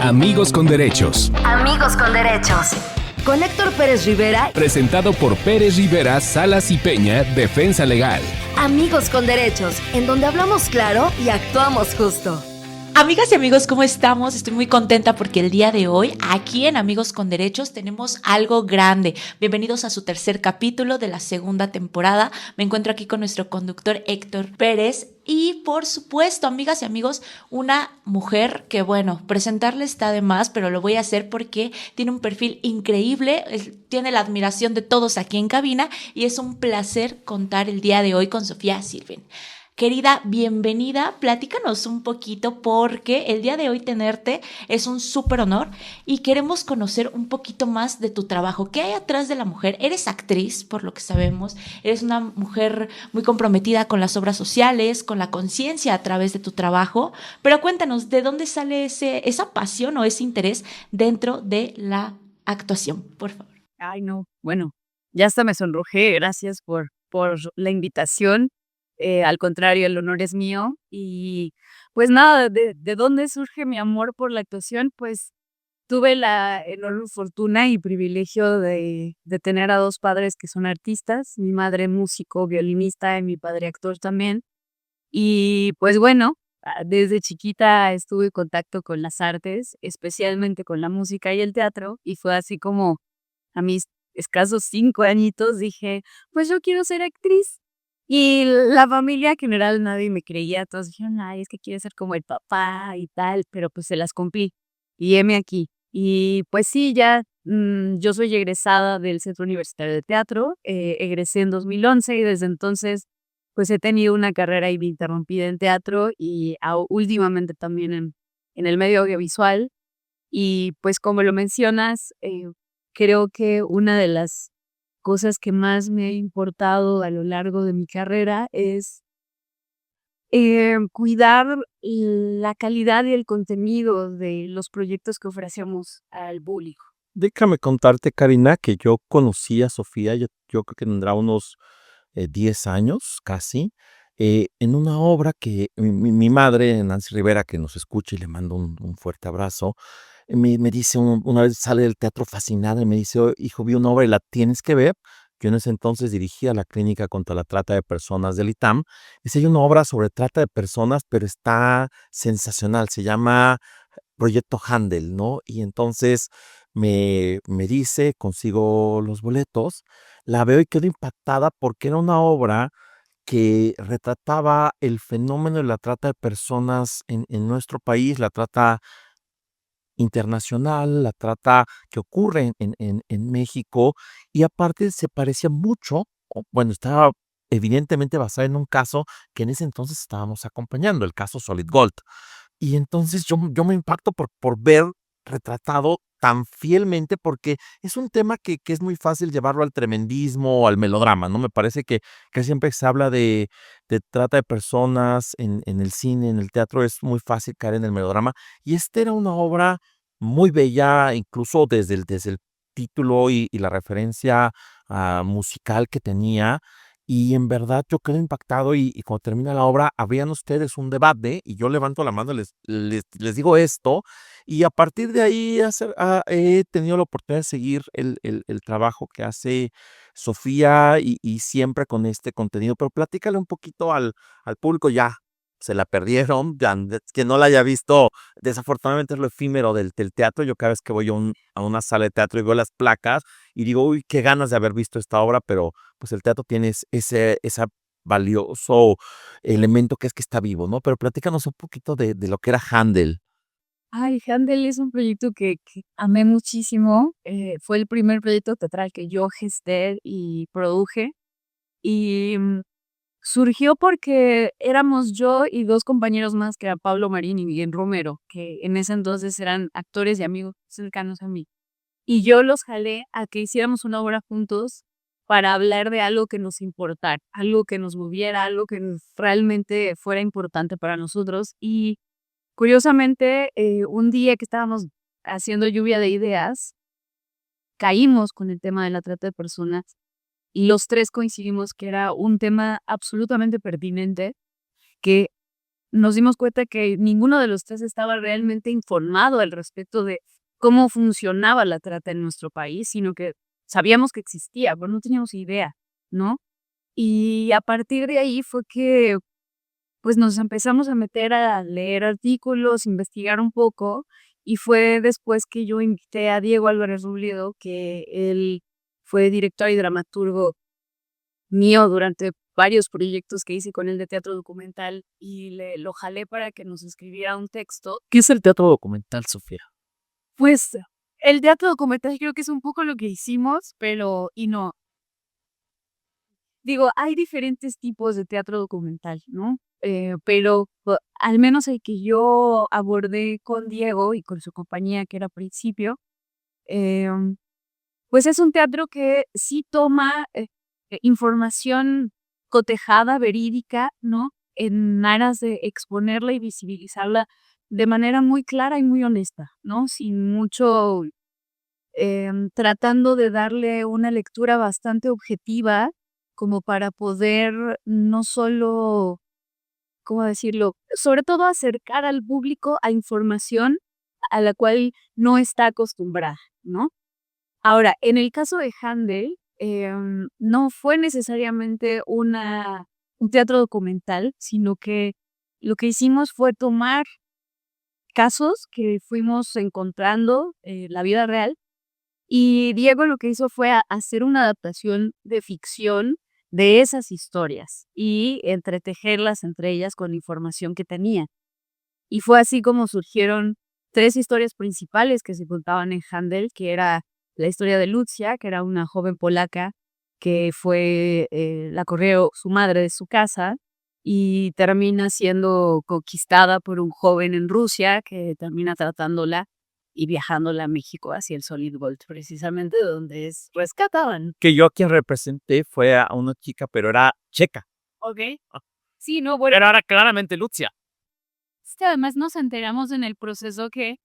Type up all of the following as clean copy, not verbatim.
Amigos con Derechos. Amigos con Derechos. Con Héctor Pérez Rivera. Presentado por Pérez Rivera, Salas y Peña, Defensa Legal. Amigos con Derechos, en donde hablamos claro y actuamos justo. Amigas y amigos, ¿cómo estamos? Estoy muy contenta porque el día de hoy, aquí en Amigos con Derechos, tenemos algo grande. Bienvenidos a su tercer capítulo de la segunda temporada. Me encuentro aquí con nuestro conductor Héctor Pérez y, por supuesto, amigas y amigos, una mujer que, bueno, presentarle está de más, pero lo voy a hacer porque tiene un perfil increíble, tiene la admiración de todos aquí en cabina y es un placer contar el día de hoy con Sofía Silven. Querida, bienvenida, platícanos un poquito porque el día de hoy tenerte es un súper honor y queremos conocer un poquito más de tu trabajo. ¿Qué hay atrás de la mujer? Eres actriz, por lo que sabemos, eres una mujer muy comprometida con las obras sociales, con la conciencia a través de tu trabajo, pero cuéntanos, ¿de dónde sale esa pasión o ese interés dentro de la actuación? Por favor. Ay, no, bueno, ya hasta me sonrojé, gracias por la invitación. Al contrario, el honor es mío. Y pues nada, ¿de dónde surge mi amor por la actuación? Pues tuve la enorme fortuna y privilegio de tener a dos padres que son artistas, mi madre músico, violinista y mi padre actor también. Y pues bueno, desde chiquita estuve en contacto con las artes, especialmente con la música y el teatro, y fue así como a mis escasos 5 añitos dije, pues yo quiero ser actriz. Y la familia en general nadie me creía, todos dijeron, ay, es que quiere ser como el papá y tal, pero pues se las cumplí. Y heme aquí. Y pues sí, ya yo soy egresada del Centro Universitario de Teatro, egresé en 2011 y desde entonces pues he tenido una carrera ininterrumpida en teatro y últimamente también en el medio audiovisual. Y pues como lo mencionas, creo que una de las cosas que más me ha importado a lo largo de mi carrera es cuidar la calidad y el contenido de los proyectos que ofrecemos al público. Déjame contarte, Karina, que yo conocí a Sofía, yo creo que tendrá unos 10 años casi, en una obra que mi madre, Nancy Rivera, que nos escucha y le mando un fuerte abrazo, me dice, una vez sale del teatro fascinada y me dice: "Oh, hijo, vi una obra y la tienes que ver". Yo en ese entonces dirigía la Clínica contra la Trata de Personas del ITAM. Dice: "Hay una obra sobre trata de personas, pero está sensacional, se llama Proyecto Handel", ¿no? Y entonces me dice, consigo los boletos, la veo y quedo impactada porque era una obra que retrataba el fenómeno de la trata de personas en nuestro país, la trata internacional, la trata que ocurre en México, y aparte se parecía mucho, o bueno, estaba evidentemente basada en un caso que en ese entonces estábamos acompañando, el caso Solid Gold. Y entonces yo me impacto por ver retratado tan fielmente, porque es un tema que es muy fácil llevarlo al tremendismo o al melodrama, ¿no? Me parece que siempre se habla de trata de personas en el cine, en el teatro, es muy fácil caer en el melodrama. Y esta era una obra muy bella, incluso desde el título y la referencia, musical que tenía. Y en verdad yo quedo impactado y cuando termina la obra, habrían ustedes un debate y yo levanto la mano y les digo esto, y a partir de ahí he tenido la oportunidad de seguir el trabajo que hace Sofía y siempre con este contenido. Pero platícale un poquito al público, ya se la perdieron, ya, que no la haya visto, desafortunadamente es lo efímero del teatro. Yo cada vez que voy a una sala de teatro y veo las placas y digo, uy, qué ganas de haber visto esta obra, pero pues el teatro tiene ese valioso elemento que es que está vivo, ¿no? Pero platícanos un poquito de lo que era Handel. Ay, Handel es un proyecto que amé muchísimo. Fue el primer proyecto teatral que yo gesté y produje. Y surgió porque éramos yo y dos compañeros más, que era Pablo Marín y Miguel Romero, que en ese entonces eran actores y amigos cercanos a mí. Y yo los jalé a que hiciéramos una obra juntos para hablar de algo que nos importara, algo que nos moviera, algo que realmente fuera importante para nosotros. Y curiosamente, un día que estábamos haciendo lluvia de ideas, caímos con el tema de la trata de personas y los tres coincidimos que era un tema absolutamente pertinente, que nos dimos cuenta que ninguno de los tres estaba realmente informado al respecto de cómo funcionaba la trata en nuestro país, sino que sabíamos que existía, pero no teníamos idea, ¿no? Y a partir de ahí fue que pues nos empezamos a meter a leer artículos, investigar un poco, y fue después que yo invité a Diego Álvarez Robledo, que él fue director y dramaturgo mío durante varios proyectos que hice con él de teatro documental, y lo jalé para que nos escribiera un texto. ¿Qué es el teatro documental, Sofía? Pues el teatro documental creo que es un poco lo que hicimos, pero y no. Digo, hay diferentes tipos de teatro documental, ¿no? Pero al menos el que yo abordé con Diego y con su compañía, que era Principio, em, pues es un teatro que sí toma información cotejada, verídica, ¿no? En aras de exponerla y visibilizarla de manera muy clara y muy honesta, ¿no? Sin mucho, tratando de darle una lectura bastante objetiva como para poder no solo, ¿cómo decirlo? Sobre todo acercar al público a información a la cual no está acostumbrada, ¿no? Ahora, en el caso de Handel, no fue necesariamente un teatro documental, sino que lo que hicimos fue tomar casos que fuimos encontrando en la vida real, y Diego lo que hizo fue hacer una adaptación de ficción de esas historias y entretejerlas entre ellas con la información que tenía. Y fue así como surgieron 3 historias principales que se contaban en Handel, que era la historia de Lucia, que era una joven polaca que fue, la corrió su madre de su casa y termina siendo conquistada por un joven en Rusia que termina tratándola y viajándola a México hacia el Solid Gold, precisamente donde es rescataban. Que yo a quien representé fue a una chica, pero era checa. Okey. Sí, no, bueno, Pero era claramente Lucia. es que además nos enteramos en el proceso que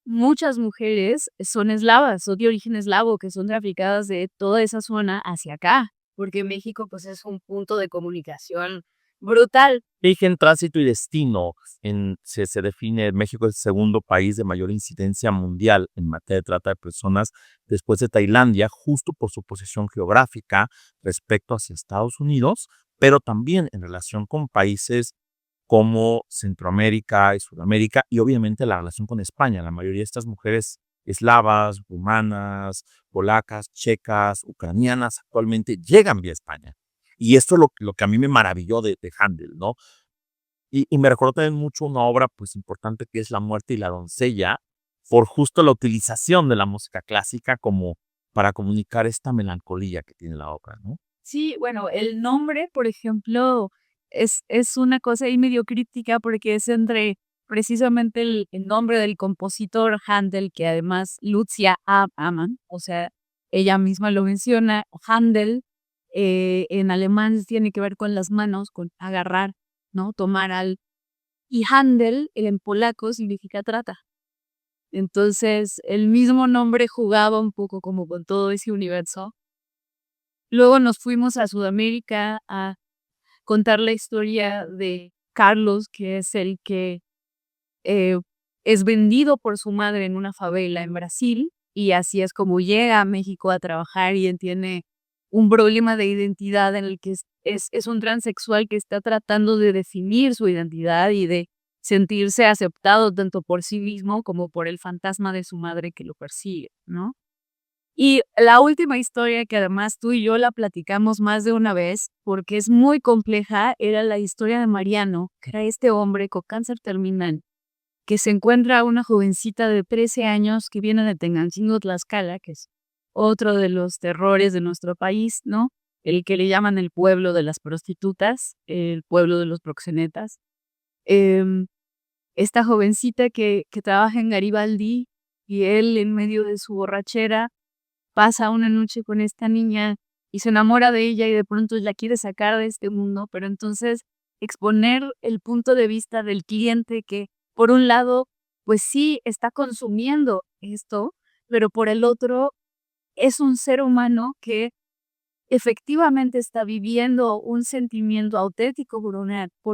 muchas mujeres son eslavas, son de origen eslavo, que son traficadas de toda esa zona hacia acá, porque México, pues, es un punto de comunicación brutal. Origen, tránsito y destino. Se define México es el segundo país de mayor incidencia mundial en materia de trata de personas después de Tailandia, justo por su posición geográfica respecto hacia Estados Unidos, pero también en relación con países como Centroamérica y Sudamérica, y obviamente la relación con España. La mayoría de estas mujeres eslavas, rumanas, polacas, checas, ucranianas, actualmente llegan vía España. Y esto es lo que a mí me maravilló de Handel, ¿no? Y me recordó también mucho una obra pues importante que es La muerte y la doncella, por justo la utilización de la música clásica como para comunicar esta melancolía que tiene la obra, ¿no? Sí, bueno, el nombre, por ejemplo, es una cosa ahí medio críptica porque es entre precisamente el nombre del compositor Handel, que además Lucia aman, o sea, ella misma lo menciona, Handel, en alemán tiene que ver con las manos, con agarrar, ¿no? Tomar al y Handel en polaco significa trata. Entonces, el mismo nombre jugaba un poco como con todo ese universo. Luego nos fuimos a Sudamérica a contar la historia de Carlos, que es el que eh, es vendido por su madre en una favela en Brasil, y así es como llega a México a trabajar y él tiene un problema de identidad en el que es un transexual que está tratando de definir su identidad y de sentirse aceptado tanto por sí mismo como por el fantasma de su madre que lo persigue, ¿no? Y la última historia, que además tú y yo la platicamos más de una vez, porque es muy compleja, era la historia de Mariano, que era este hombre con cáncer terminal, que se encuentra a una jovencita de 13 años que viene de Tenancingo, Tlaxcala, que es otro de los terrores de nuestro país, ¿no? El que le llaman el pueblo de las prostitutas, el pueblo de los proxenetas. Em, Esta jovencita que trabaja en Garibaldi, y él en medio de su borrachera pasa una noche con esta niña y se enamora de ella y de pronto la quiere sacar de este mundo, pero entonces exponer el punto de vista del cliente que, por un lado, pues sí está consumiendo esto, pero por el otro es un ser humano que efectivamente está viviendo un sentimiento auténtico por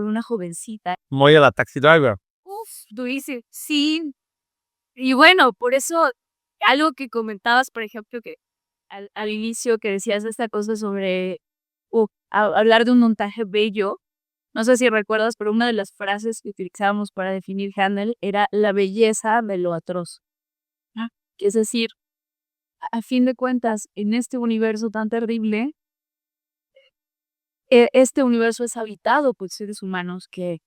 una jovencita. Muy a la Taxi Driver. Uf, tú dices, sí. Y bueno, por eso, algo que comentabas, por ejemplo, que al inicio que decías esta cosa sobre hablar de un montaje bello, no sé si recuerdas, pero una de las frases que utilizábamos para definir Handel era la belleza de lo atroz. Ah, que es decir, a fin de cuentas, en este universo tan terrible, este universo es habitado por seres humanos que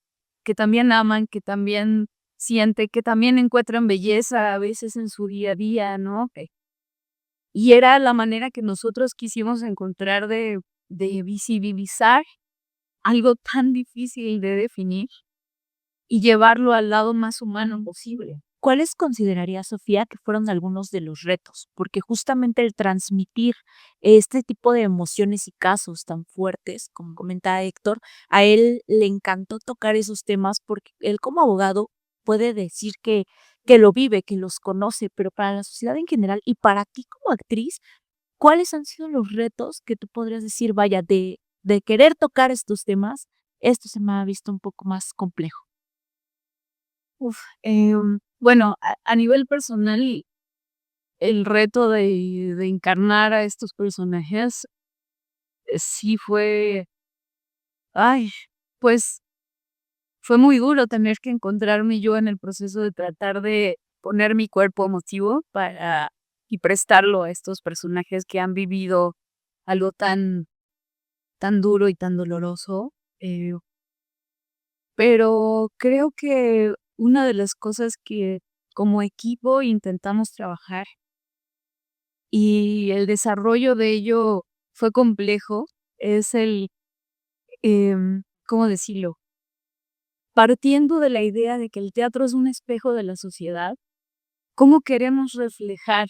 también aman, que también sienten, que también encuentran belleza a veces en su día a día, ¿no? Y era la manera que nosotros quisimos encontrar de visibilizar algo tan difícil de definir y llevarlo al lado más humano posible. ¿Cuáles considerarías, Sofía, que fueron algunos de los retos? Porque justamente el transmitir este tipo de emociones y casos tan fuertes, como comenta Héctor, a él le encantó tocar esos temas porque él como abogado puede decir que lo vive, que los conoce, pero para la sociedad en general y para ti como actriz, ¿cuáles han sido los retos que tú podrías decir, vaya, de querer tocar estos temas, esto se me ha visto un poco más complejo? Bueno, a nivel personal, el reto de encarnar a estos personajes sí fue, ay, pues fue muy duro tener que encontrarme yo en el proceso de tratar de poner mi cuerpo emotivo para y prestarlo a estos personajes que han vivido algo tan duro y tan doloroso. eh, Pero creo que una de las cosas que como equipo intentamos trabajar y el desarrollo de ello fue complejo, es ¿cómo decirlo? Partiendo de la idea de que el teatro es un espejo de la sociedad, ¿cómo queremos reflejar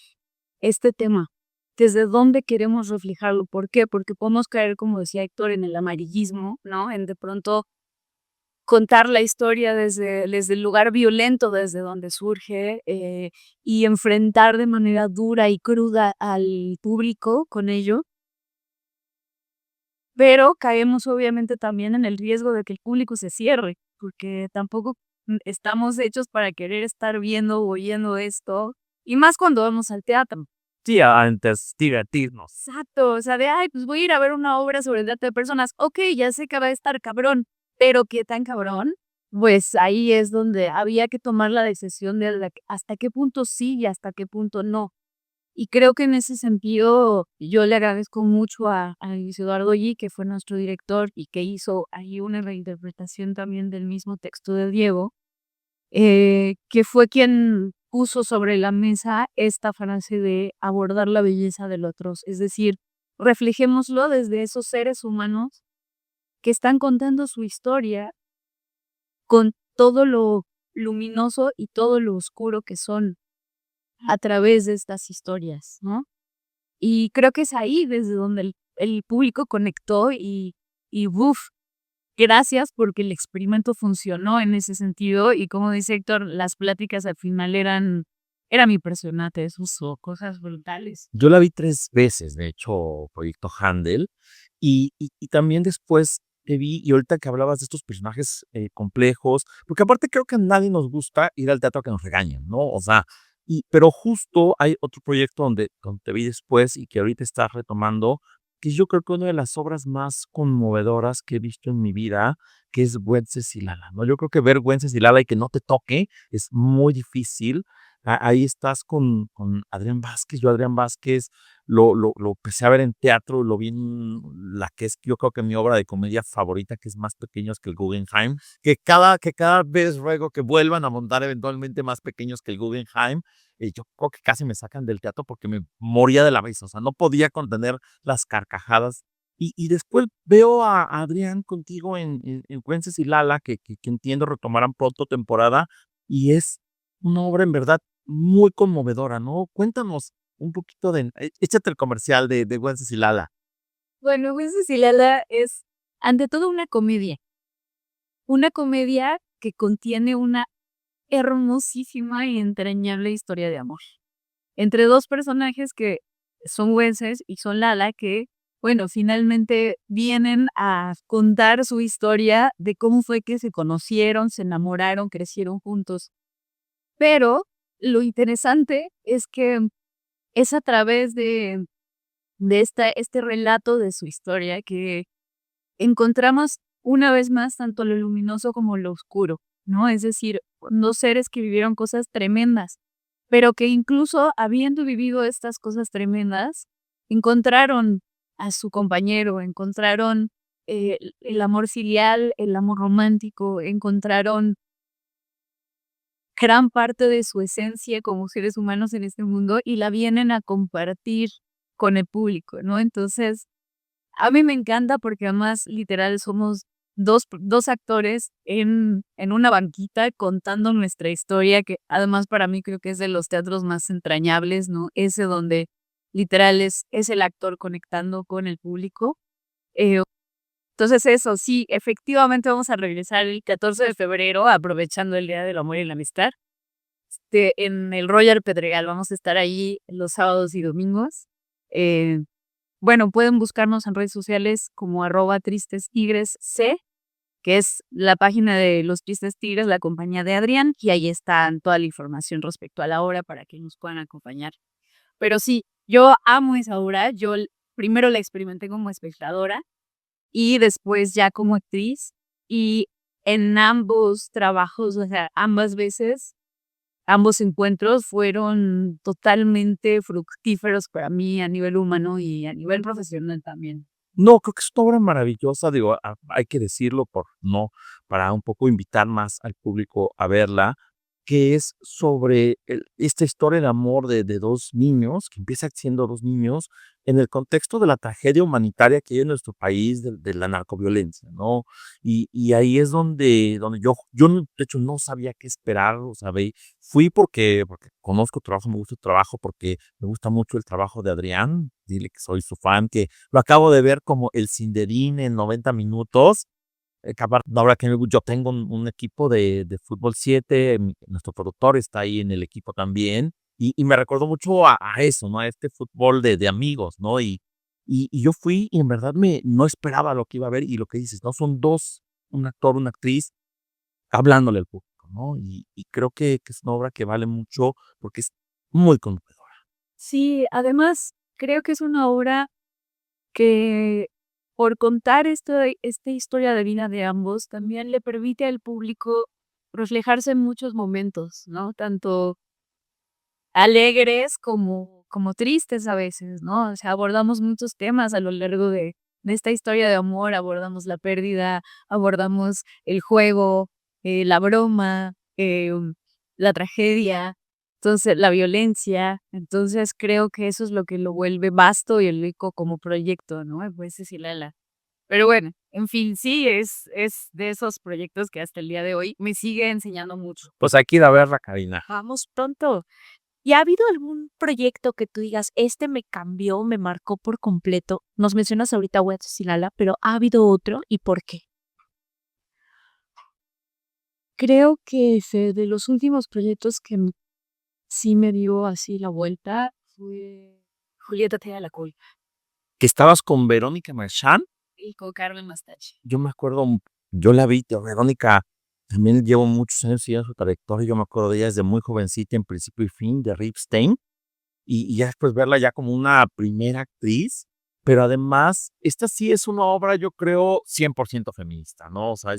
este tema? ¿Desde dónde queremos reflejarlo? ¿Por qué? Porque podemos caer, como decía Héctor, en el amarillismo, ¿no? En de pronto contar la historia desde el lugar violento desde donde surge, y enfrentar de manera dura y cruda al público con ello. Pero caemos obviamente también en el riesgo de que el público se cierre, porque tampoco estamos hechos para querer estar viendo o oyendo esto, y más cuando vamos al teatro. Sí, antes divertirnos. Exacto, o sea, ay, pues voy a ir a ver una obra sobre el trata de personas. Ok, ya sé que va a estar cabrón, pero ¿qué tan cabrón? Pues ahí es donde había que tomar la decisión de hasta qué punto sí y hasta qué punto no. Y creo que en ese sentido yo le agradezco mucho a Luis Eduardo Yi, que fue nuestro director y que hizo ahí una reinterpretación también del mismo texto de Diego, que fue quien puso sobre la mesa esta frase de abordar la belleza del otro. Es decir, reflejémoslo desde esos seres humanos que están contando su historia con todo lo luminoso y todo lo oscuro que son a través de estas historias, ¿no? Y creo que es ahí desde donde el público conectó y ¡buf! Gracias porque el experimento funcionó en ese sentido y como dice Héctor, las pláticas al final eran impresionantes, uso cosas brutales. Yo la vi 3 veces, de hecho, Proyecto Handel, y también después te vi, y ahorita que hablabas de estos personajes, complejos, porque aparte creo que a nadie nos gusta ir al teatro a que nos regañen, ¿no? O sea, pero justo hay otro proyecto donde te vi después y que ahorita estás retomando, que yo creo que una de las obras más conmovedoras que he visto en mi vida, que es Wenceslala, ¿no? Yo creo que ver Wenceslala y que no te toque es muy difícil. Ahí estás con Adrián Vázquez. Yo Adrián Vázquez lo empecé a ver en teatro, lo vi en la que es yo creo que mi obra de comedia favorita, que es Más pequeños que el Guggenheim, que cada vez ruego que vuelvan a montar eventualmente Más pequeños que el Guggenheim. Yo creo que casi me sacan del teatro porque me moría de la risa, o sea, no podía contener las carcajadas. Y después veo a Adrián contigo en Wenceslala, que entiendo retomarán pronto temporada, y es una obra en verdad muy conmovedora, ¿no? Cuéntanos un poquito échate el comercial de Wenceslala. Bueno, Wenceslala es ante todo una comedia que contiene una hermosísima y entrañable historia de amor entre dos personajes que son Wences y son Lala, que bueno, finalmente vienen a contar su historia de cómo fue que se conocieron, se enamoraron, crecieron juntos. Pero lo interesante es que es a través de este relato de su historia que encontramos una vez más tanto lo luminoso como lo oscuro, ¿no? Es decir, dos seres que vivieron cosas tremendas, pero que incluso habiendo vivido estas cosas tremendas, encontraron a su compañero, encontraron el amor filial, el amor romántico, encontraron gran parte de su esencia como seres humanos en este mundo y la vienen a compartir con el público, ¿no? Entonces, a mí me encanta porque además literal somos dos actores en una banquita contando nuestra historia, que además para mí creo que es de los teatros más entrañables, ¿no? Ese donde literal es el actor conectando con el público. Eh, entonces eso, sí, efectivamente vamos a regresar el 14 de febrero, aprovechando el Día del Amor y la Amistad. En el Royal Pedregal vamos a estar ahí los sábados y domingos. Eh, bueno, pueden buscarnos en redes sociales como @TristesTigresC, que es la página de Los Tristes Tigres, la compañía de Adrián, y ahí está toda la información respecto a la obra para que nos puedan acompañar. Pero sí, yo amo esa obra, primero la experimenté como espectadora y después ya como actriz, y en ambos trabajos, o sea, ambas veces, ambos encuentros fueron totalmente fructíferos para mí a nivel humano y a nivel profesional también. No, creo que es una obra maravillosa, digo, hay que decirlo para un poco invitar más al público a verla, que es sobre esta historia de amor de dos niños, que empieza siendo dos niños, en el contexto de la tragedia humanitaria que hay en nuestro país, de la narcoviolencia, ¿no? Y ahí es donde yo de hecho no sabía qué esperar, o sea, fui porque conozco tu trabajo, me gusta tu trabajo, porque me gusta mucho el trabajo de Adrián, dile que soy su fan, que lo acabo de ver como el Cinderín en 90 minutos. Ahora que yo tengo un equipo de fútbol 7, nuestro productor está ahí en el equipo también, y me recordó mucho a eso, ¿no? A este fútbol de amigos, ¿no? Y yo fui y en verdad no esperaba lo que iba a ver y lo que dices, ¿no? Son dos, un actor, una actriz, hablándole al público, ¿no? Y creo que es una obra que vale mucho porque es muy conmovedora. Sí, además creo que es una obra que por contar esta historia de vida de ambos, también le permite al público reflejarse en muchos momentos, ¿no? Tanto alegres como tristes a veces, ¿no? O sea, abordamos muchos temas a lo largo de esta historia de amor, abordamos la pérdida, abordamos el juego, la broma, la tragedia, entonces la violencia. Entonces creo que eso es lo que lo vuelve vasto y rico como proyecto, ¿no? Pues sí, Lala. Pero bueno, en fin, sí, es de esos proyectos que hasta el día de hoy me sigue enseñando mucho. Pues hay que ir a verla, Karina. Vamos pronto. ¿Y ha habido algún proyecto que tú digas, este me cambió, me marcó por completo? Nos mencionas ahorita Huetzilaala, pero ¿ha habido otro y por qué? Creo que de los últimos proyectos que sí me dio así la vuelta fue Julieta Tela la Col Que estabas con Verónica Merchán. y con Carmen Mastachi. Yo me acuerdo, yo la vi, Verónica, también llevo muchos años siguiendo su trayectoria, yo me acuerdo de ella desde muy jovencita, en Principio y Fin, de Ripstein, y ya después verla ya como una primera actriz, pero además, esta sí es una obra, yo creo, 100% feminista, ¿no? O sea,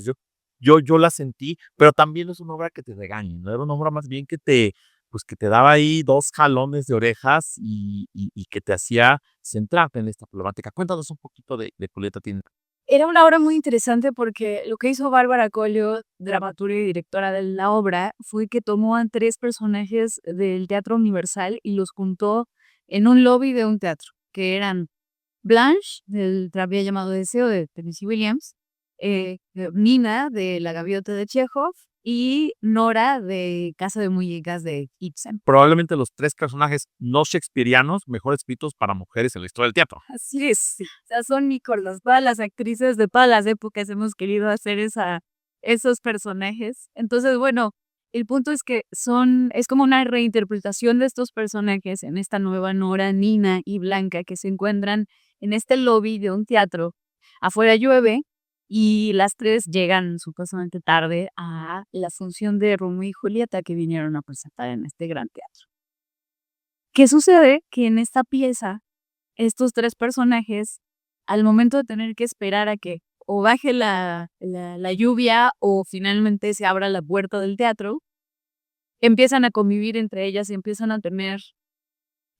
yo la sentí, pero también es una obra que te regaña, ¿no? Era una obra más bien pues que te daba ahí 2 jalones de orejas y que te hacía centrarte en esta problemática. Cuéntanos un poquito de Julieta Tiene. Era una obra muy interesante porque lo que hizo Bárbara Collio, dramaturga y directora de la obra, fue que tomó a 3 personajes del Teatro Universal y los juntó en un lobby de un teatro, que eran Blanche, del tranvía llamado Deseo de Tennessee Williams, Nina, de La Gaviota de Chekhov, y Nora, de Casa de Muñecas de Ibsen. Probablemente los 3 personajes no shakespearianos mejor escritos para mujeres en la historia del teatro. Así es, sí. O sea, son íconos. Todas las actrices de todas las épocas hemos querido hacer esos personajes. Entonces, bueno, el punto es que es como una reinterpretación de estos personajes en esta nueva Nora, Nina y Blanca, que se encuentran en este lobby de un teatro. Afuera llueve y las 3 llegan supuestamente tarde a la función de Romeo y Julieta que vinieron a presentar en este gran teatro. ¿Qué sucede? Que en esta pieza, estos 3 personajes, al momento de tener que esperar a que o baje la lluvia o finalmente se abra la puerta del teatro, empiezan a convivir entre ellas y empiezan a tener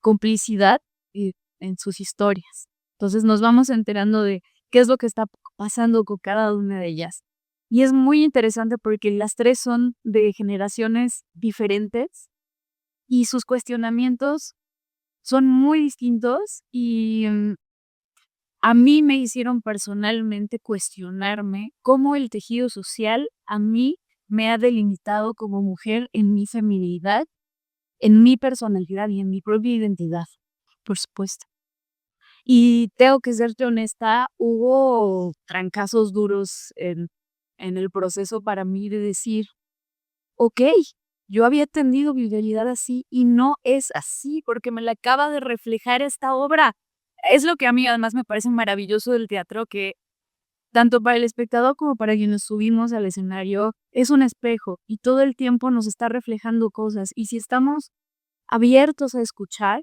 complicidad en sus historias. Entonces nos vamos enterando de qué es lo que está pasando con cada una de ellas. Y es muy interesante porque las 3 son de generaciones diferentes y sus cuestionamientos son muy distintos y a mí me hicieron personalmente cuestionarme cómo el tejido social a mí me ha delimitado como mujer en mi feminidad, en mi personalidad y en mi propia identidad, por supuesto. Y tengo que serte honesta, hubo trancazos duros en el proceso para mí de decir, ok, yo había entendido mi realidad así y no es así, porque me la acaba de reflejar esta obra. Es lo que a mí además me parece maravilloso del teatro, que tanto para el espectador como para quienes subimos al escenario es un espejo y todo el tiempo nos está reflejando cosas. Y si estamos abiertos a escuchar,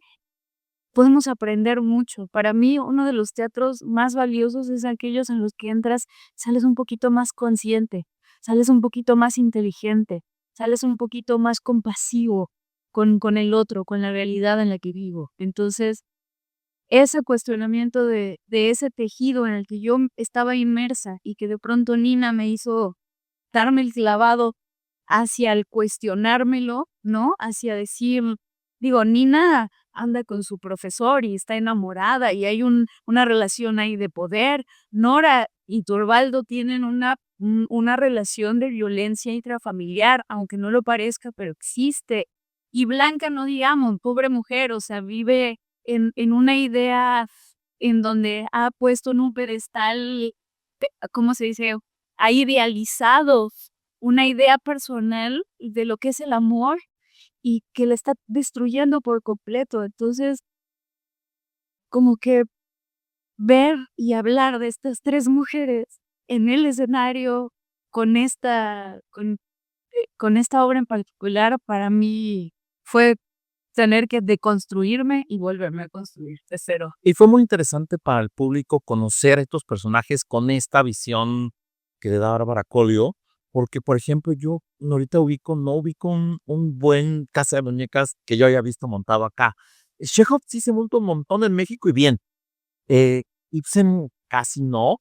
podemos aprender mucho. Para mí, uno de los teatros más valiosos es aquellos en los que entras, sales un poquito más consciente, sales un poquito más inteligente, sales un poquito más compasivo con el otro, con la realidad en la que vivo. Entonces, ese cuestionamiento de ese tejido en el que yo estaba inmersa y que de pronto Nina me hizo darme el clavado hacia el cuestionármelo, ¿no? Hacia decir, digo, Nina anda con su profesor y está enamorada y hay una relación ahí de poder. Nora y Torvaldo tienen una relación de violencia intrafamiliar, aunque no lo parezca, pero existe. Y Blanca, no digamos, pobre mujer, o sea, vive en una idea en donde ha puesto en un pedestal, ¿cómo se dice? Ha idealizado una idea personal de lo que es el amor y que la está destruyendo por completo. Entonces, como que ver y hablar de estas 3 mujeres en el escenario con con esta obra en particular, para mí fue tener que deconstruirme y volverme a construir de cero. Y fue muy interesante para el público conocer a estos personajes con esta visión que le da Bárbara Colio, porque, por ejemplo, yo ahorita no ubico un buen Casa de Muñecas que yo haya visto montado acá. Chekhov sí se montó un montón en México y bien. Ibsen casi no.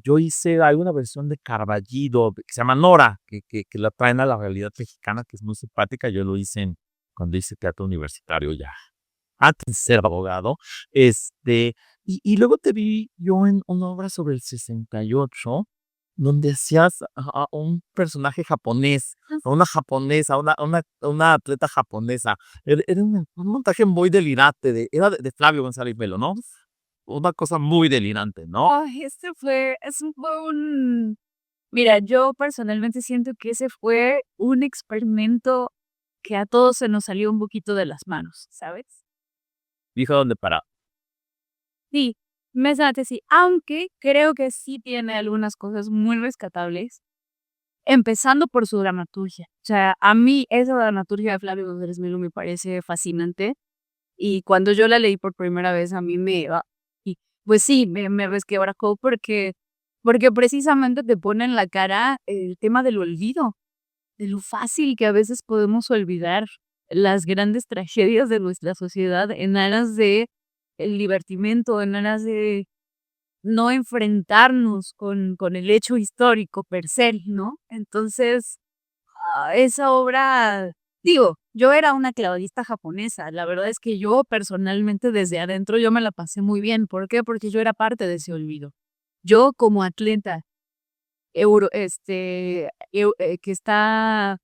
Yo hice alguna versión de Carballido que se llama Nora, que la traen a la realidad mexicana, que es muy simpática. Yo lo hice cuando hice teatro universitario ya, antes de ser abogado. Y luego te vi yo en una obra sobre el 68, donde hacías a un personaje japonés, a una japonesa, una atleta japonesa. Era un montaje muy delirante, era de Flavio González Melo, ¿no? Una cosa muy delirante, ¿no? Ay, ese fue un mira, yo personalmente siento que ese fue un experimento que a todos se nos salió un poquito de las manos, ¿sabes? Dijo dónde para. Sí, mesate sí, aunque creo que sí tiene algunas cosas muy rescatables, empezando por su dramaturgia. O sea, a mí esa dramaturgia de Flavio González Melo me parece fascinante y cuando yo la leí por primera vez a mí y pues sí, me resquebrajó porque precisamente te pone en la cara el tema del olvido, de lo fácil que a veces podemos olvidar las grandes tragedias de nuestra sociedad en aras de el divertimento, en aras de no enfrentarnos con el hecho histórico per se, ¿no? Entonces, esa obra, digo, yo era una clavadista japonesa, la verdad es que yo personalmente desde adentro yo me la pasé muy bien, ¿por qué? Porque yo era parte de ese olvido. Yo como atleta que está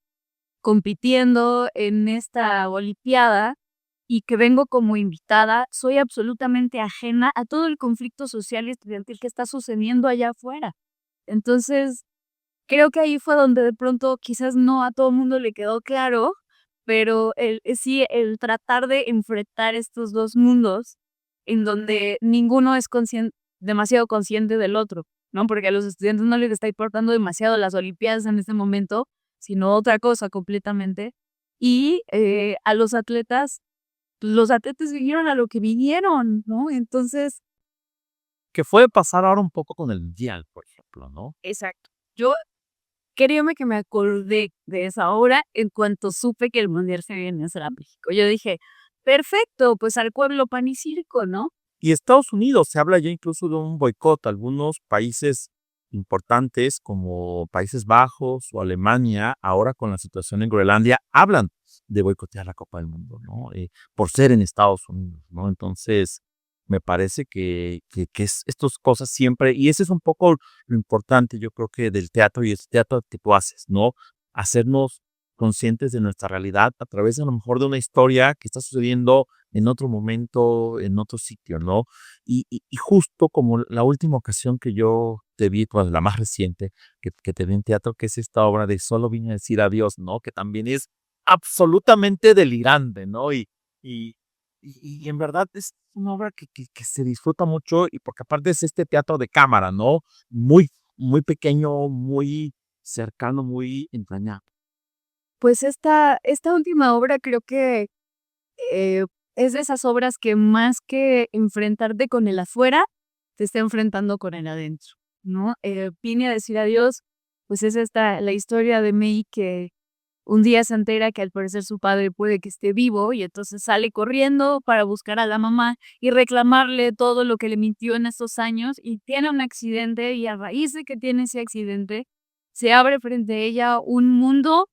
compitiendo en esta olimpiada y que vengo como invitada, soy absolutamente ajena a todo el conflicto social y estudiantil que está sucediendo allá afuera. Entonces, creo que ahí fue donde de pronto quizás no a todo el mundo le quedó claro, pero sí, el tratar de enfrentar estos 2 mundos en donde ninguno es demasiado consciente del otro, ¿no? Porque a los estudiantes no les está importando demasiado las olimpiadas en este momento, sino otra cosa completamente. Y a los atletas vinieron a lo que vinieron, ¿no? Entonces, Que puede pasar ahora un poco con el mundial, por ejemplo, ¿no? exacto. Yo créeme que me acordé de esa obra en cuanto supe que el mundial se viene a hacer a México. Yo dije, perfecto, pues al pueblo pan y circo, ¿no? Y Estados Unidos, se habla ya incluso de un boicot. Algunos países importantes como Países Bajos o Alemania, ahora con la situación en Groenlandia, hablan de boicotear la Copa del Mundo, ¿no? Por ser en Estados Unidos, ¿no? Entonces, me parece que es estas cosas siempre, y ese es un poco lo importante, yo creo que del teatro y el teatro que tú haces, ¿no? Hacernos conscientes de nuestra realidad a través a lo mejor de una historia que está sucediendo en otro momento, en otro sitio, ¿no? Y justo como la última ocasión que yo te vi, pues la más reciente que te vi en teatro, que es esta obra de Solo vine a decir adiós, ¿no? Que también es absolutamente delirante, ¿no? Y, y en verdad es una obra que se disfruta mucho y porque aparte es este teatro de cámara, ¿no? Muy, muy pequeño, muy cercano, muy entrañable. Pues esta última obra creo que eh, es de esas obras que más que enfrentarte con el afuera, te está enfrentando con el adentro, ¿no? Vine a decir adiós, pues es la historia de May que un día se entera que al parecer su padre puede que esté vivo y entonces sale corriendo para buscar a la mamá y reclamarle todo lo que le mintió en estos años y tiene un accidente y a raíz de que tiene ese accidente se abre frente a ella un mundo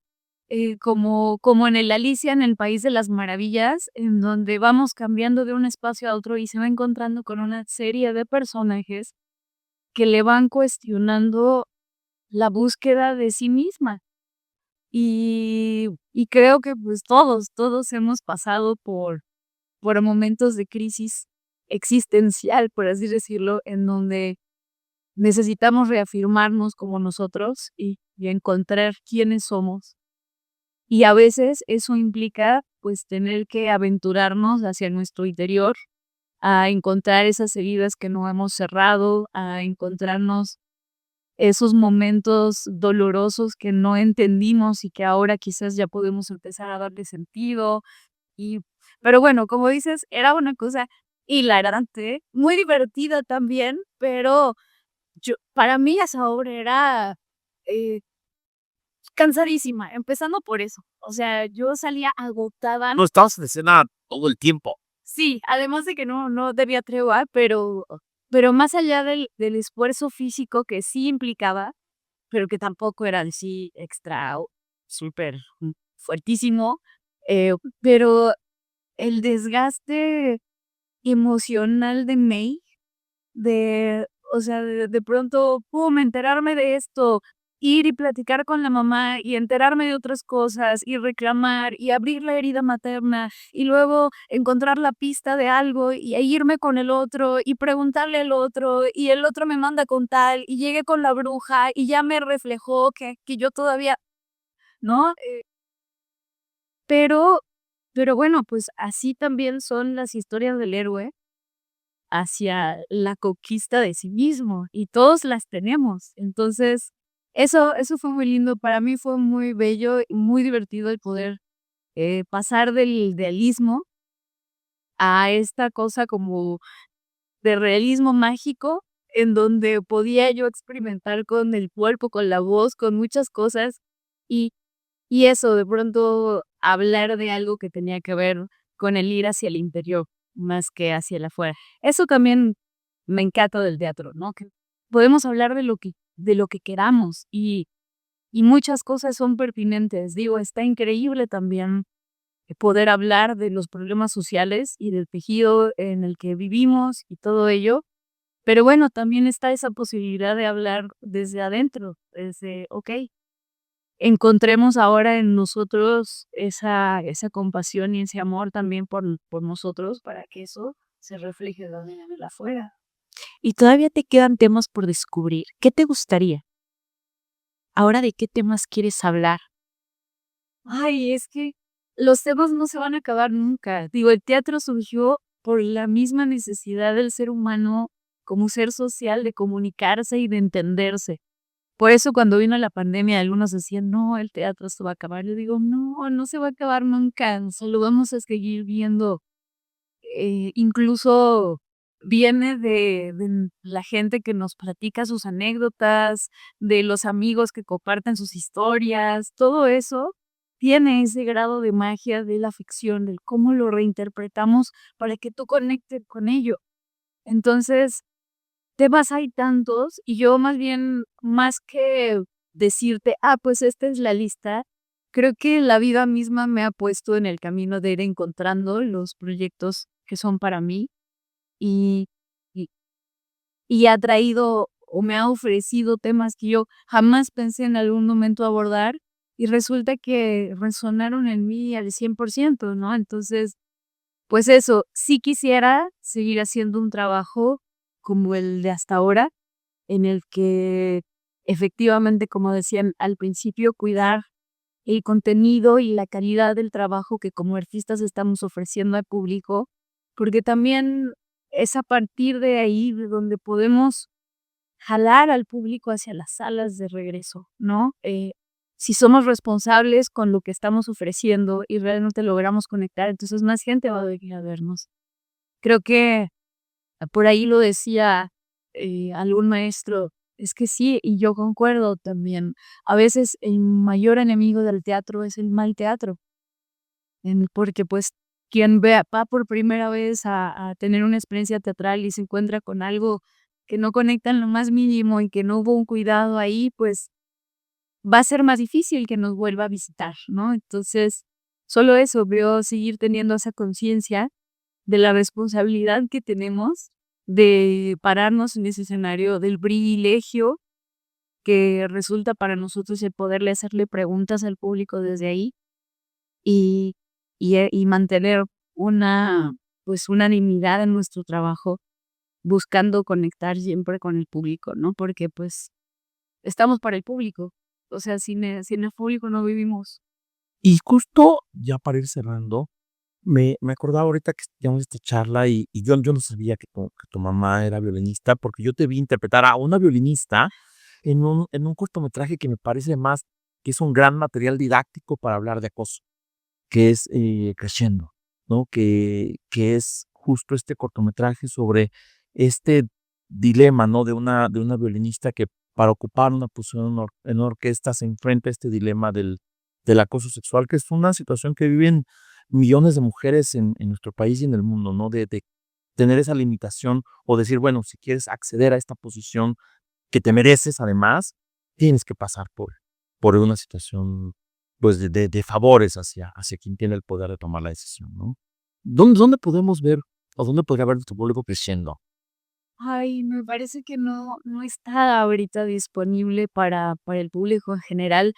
como en el Alicia en el País de las Maravillas, en donde vamos cambiando de un espacio a otro y se va encontrando con una serie de personajes que le van cuestionando la búsqueda de sí misma. Y creo que pues todos hemos pasado por momentos de crisis existencial, por así decirlo, en donde necesitamos reafirmarnos como nosotros y encontrar quiénes somos. Y a veces eso implica, pues, tener que aventurarnos hacia nuestro interior, a encontrar esas heridas que no hemos cerrado, a encontrarnos esos momentos dolorosos que no entendimos y que ahora quizás ya podemos empezar a darle sentido. Y, pero bueno, como dices, era una cosa hilarante, muy divertida también, pero para mí esa obra era eh, cansadísima, empezando por eso. O sea, yo salía agotada. No estabas en escena todo el tiempo. Sí, además de que no debía tregua, pero más allá del esfuerzo físico que sí implicaba, pero que tampoco era en sí extra súper fuertísimo, pero el desgaste emocional de May, o sea, de pronto, pum, enterarme de esto, ir y platicar con la mamá y enterarme de otras cosas y reclamar y abrir la herida materna y luego encontrar la pista de algo e irme con el otro y preguntarle al otro y el otro me manda con tal y llegué con la bruja y ya me reflejó que yo todavía, ¿no? Pero, pero bueno, pues así también son las historias del héroe hacia la conquista de sí mismo y todos las tenemos. Entonces, eso fue muy lindo. Para mí fue muy bello y muy divertido el poder pasar del idealismo a esta cosa como de realismo mágico en donde podía yo experimentar con el cuerpo, con la voz, con muchas cosas y, y eso, de pronto hablar de algo que tenía que ver con el ir hacia el interior más que hacia el afuera. Eso también me encanta del teatro, ¿no? Que podemos hablar de lo que queramos y muchas cosas son pertinentes. Digo, está increíble también poder hablar de los problemas sociales y del tejido en el que vivimos y todo ello. Pero bueno, también está esa posibilidad de hablar desde adentro, desde, ok, encontremos ahora en nosotros esa compasión y ese amor también por nosotros para que eso se refleje también en el afuera. Y todavía te quedan temas por descubrir. ¿Qué te gustaría? Ahora, ¿de qué temas quieres hablar? Ay, es que los temas no se van a acabar nunca. Digo, el teatro surgió por la misma necesidad del ser humano como ser social de comunicarse y de entenderse. Por eso cuando vino la pandemia algunos decían: "No, el teatro se va a acabar". Yo digo: "No, no se va a acabar nunca, o sea, lo vamos a seguir viendo". Incluso viene de la gente que nos platica sus anécdotas, de los amigos que comparten sus historias, todo eso tiene ese grado de magia de la ficción, del cómo lo reinterpretamos para que tú conectes con ello. Entonces, temas hay tantos y yo más bien, más que decirte: "Ah, pues esta es la lista", creo que la vida misma me ha puesto en el camino de ir encontrando los proyectos que son para mí y y y ha traído o me ha ofrecido temas que yo jamás pensé en algún momento abordar y resulta que resonaron en mí al 100%, ¿no? Entonces, pues eso, sí quisiera seguir haciendo un trabajo como el de hasta ahora, en el que efectivamente, como decían al principio, cuidar el contenido y la calidad del trabajo que como artistas estamos ofreciendo al público, porque también es a partir de ahí de donde podemos jalar al público hacia las salas de regreso, ¿no? Si somos responsables con lo que estamos ofreciendo y realmente logramos conectar, entonces más gente va a venir a vernos. Creo que por ahí lo decía algún maestro, es que sí, y yo concuerdo también. A veces el mayor enemigo del teatro es el mal teatro, porque pues quien va por primera vez a tener una experiencia teatral y se encuentra con algo que no conecta en lo más mínimo y que no hubo un cuidado ahí, pues va a ser más difícil que nos vuelva a visitar, ¿no? Entonces, solo eso, veo seguir teniendo esa conciencia de la responsabilidad que tenemos de pararnos en ese escenario, del privilegio que resulta para nosotros el poderle hacerle preguntas al público desde ahí y y mantener una, pues, unanimidad en nuestro trabajo, buscando conectar siempre con el público, ¿no? Porque, pues, estamos para el público, o sea, sin el público no vivimos. Y justo ya para ir cerrando, me acordaba ahorita que teníamos esta charla y yo no sabía que tu mamá era violinista, porque yo te vi interpretar a una violinista en un cortometraje que me parece más que es un gran material didáctico para hablar de acoso, que es, Crescendo, ¿no? Que es justo este cortometraje sobre este dilema, ¿no? De una violinista que para ocupar una posición en orquesta se enfrenta a este dilema del acoso sexual, que es una situación que viven millones de mujeres en nuestro país y en el mundo, ¿no? De tener esa limitación o decir, bueno, si quieres acceder a esta posición que te mereces, además, tienes que pasar por una situación, pues, de favores hacia quien tiene el poder de tomar la decisión, ¿no? ¿Dónde podemos ver o dónde podría ver nuestro público creciendo? Ay, me parece que no está ahorita disponible para el público en general.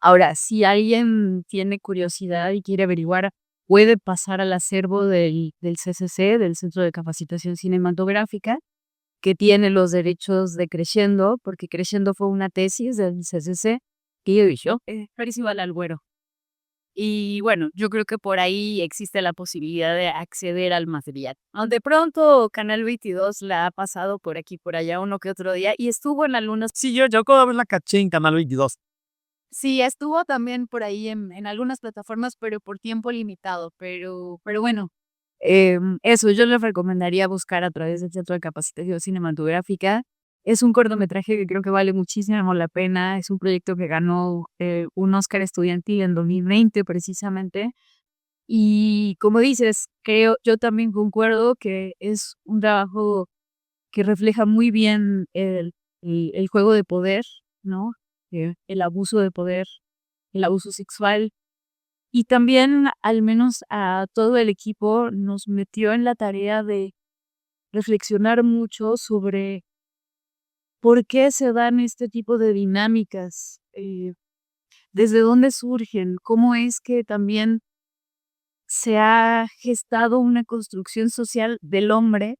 Ahora, si alguien tiene curiosidad y quiere averiguar, puede pasar al acervo del CCC, del Centro de Capacitación Cinematográfica, que tiene los derechos de Creciendo, porque Creciendo fue una tesis del CCC que yo Clarice Albuero. Y bueno, yo creo que por ahí existe la posibilidad de acceder al material, ¿no? De pronto Canal 22 la ha pasado por aquí, por allá, uno que otro día, y estuvo en algunos, Sí, yo cada vez la caché en Canal 22. sí, estuvo también por ahí en algunas plataformas, pero por tiempo limitado, pero bueno, eso, yo les recomendaría buscar a través del Centro de Capacitación Cinematográfica. Es un cortometraje que creo que vale muchísimo la pena, es un proyecto que ganó, un Oscar estudiantil en 2020 precisamente. Y como dices, creo yo también concuerdo que es un trabajo que refleja muy bien el juego de poder, ¿no? El abuso de poder, el abuso sexual. Y también, al menos a todo el equipo, nos metió en la tarea de reflexionar mucho sobre por qué se dan este tipo de dinámicas, desde dónde surgen, cómo es que también se ha gestado una construcción social del hombre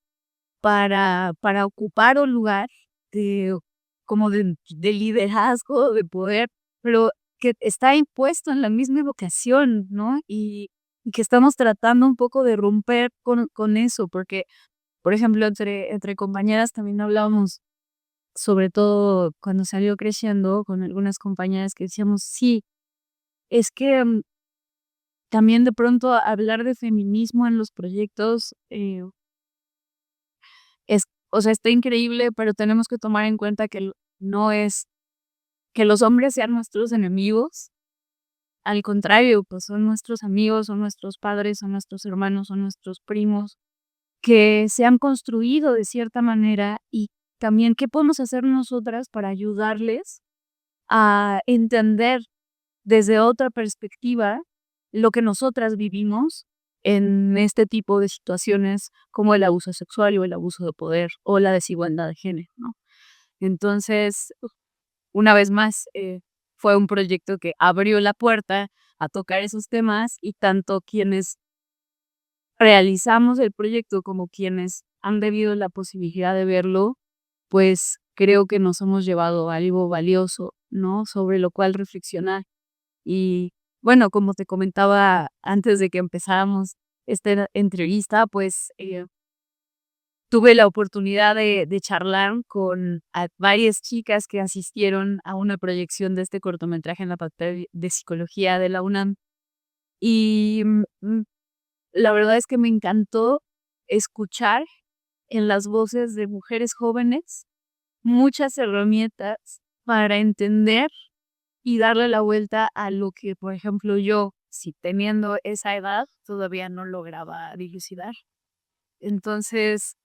para ocupar un lugar de como de liderazgo, de poder, pero que está impuesto en la misma educación, ¿no? que estamos tratando un poco de romper con eso, porque, por ejemplo, entre compañeras también hablábamos, sobre todo cuando salió Creciendo, con algunas compañeras que decíamos, sí, es que también de pronto hablar de feminismo en los proyectos o sea, está increíble, pero tenemos que tomar en cuenta que no es que los hombres sean nuestros enemigos. Al contrario, pues son nuestros amigos, son nuestros padres, son nuestros hermanos, son nuestros primos, que se han construido de cierta manera, y también qué podemos hacer nosotras para ayudarles a entender desde otra perspectiva lo que nosotras vivimos en este tipo de situaciones como el abuso sexual o el abuso de poder o la desigualdad de género, ¿no? Entonces, una vez más, fue un proyecto que abrió la puerta a tocar esos temas, y tanto quienes realizamos el proyecto como quienes han debido la posibilidad de verlo, pues creo que nos hemos llevado algo valioso, ¿no? Sobre lo cual reflexionar. Y bueno, como te comentaba antes de que empezáramos esta entrevista, pues tuve la oportunidad de charlar con varias chicas que asistieron a una proyección de este cortometraje en la Facultad de Psicología de la UNAM. Y la verdad es que me encantó escuchar en las voces de mujeres jóvenes muchas herramientas para entender y darle la vuelta a lo que, por ejemplo, yo, si teniendo esa edad, todavía no lograba dilucidar. Entonces,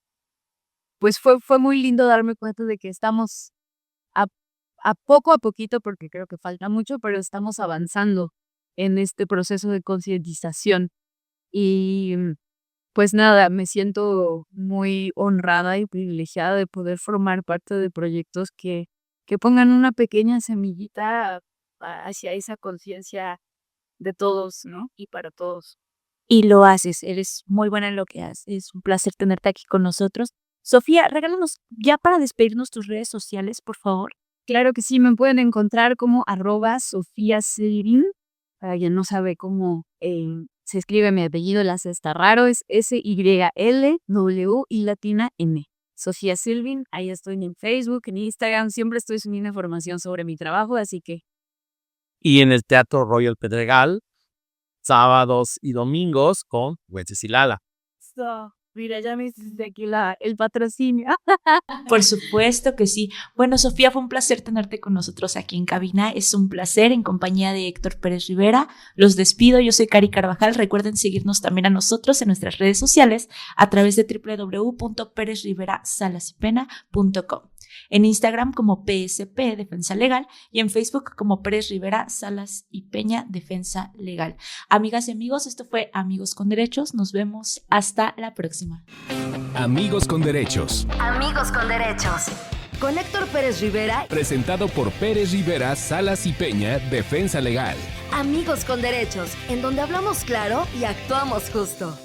pues fue muy lindo darme cuenta de que estamos a, a poco a poquito, porque creo que falta mucho, pero estamos avanzando en este proceso de concientización. Y pues nada, me siento muy honrada y privilegiada de poder formar parte de proyectos que pongan una pequeña semillita hacia esa conciencia de todos, ¿no? Y para todos. Y lo haces, eres muy buena en lo que haces. Es un placer tenerte aquí con nosotros. Sofía, regálanos ya para despedirnos tus redes sociales, por favor. Claro que sí, me pueden encontrar como @SofiaSilvin. Para quien no sabe cómo se escribe mi apellido, la C está raro, es SYLW y latina N. Sofía Silvin, ahí estoy en Facebook, en Instagram, siempre estoy subiendo información sobre mi trabajo, así que... Y en el Teatro Royal Pedregal, sábados y domingos con Wences y Lala. Mira, ya me hiciste aquí el patrocinio. Por supuesto que sí. Bueno, Sofía, fue un placer tenerte con nosotros aquí en cabina. Es un placer en compañía de Héctor Pérez Rivera. Los despido. Yo soy Cari Carvajal. Recuerden seguirnos también a nosotros en nuestras redes sociales a través de www.perezriverasalasypena.com. En Instagram como PSP Defensa Legal y en Facebook como Pérez Rivera Salas y Peña Defensa Legal. Amigas y amigos, esto fue Amigos con Derechos. Nos vemos hasta la próxima. Amigos con Derechos. Amigos con Derechos. Con Héctor Pérez Rivera. Presentado por Pérez Rivera Salas y Peña Defensa Legal. Amigos con Derechos, en donde hablamos claro y actuamos justo.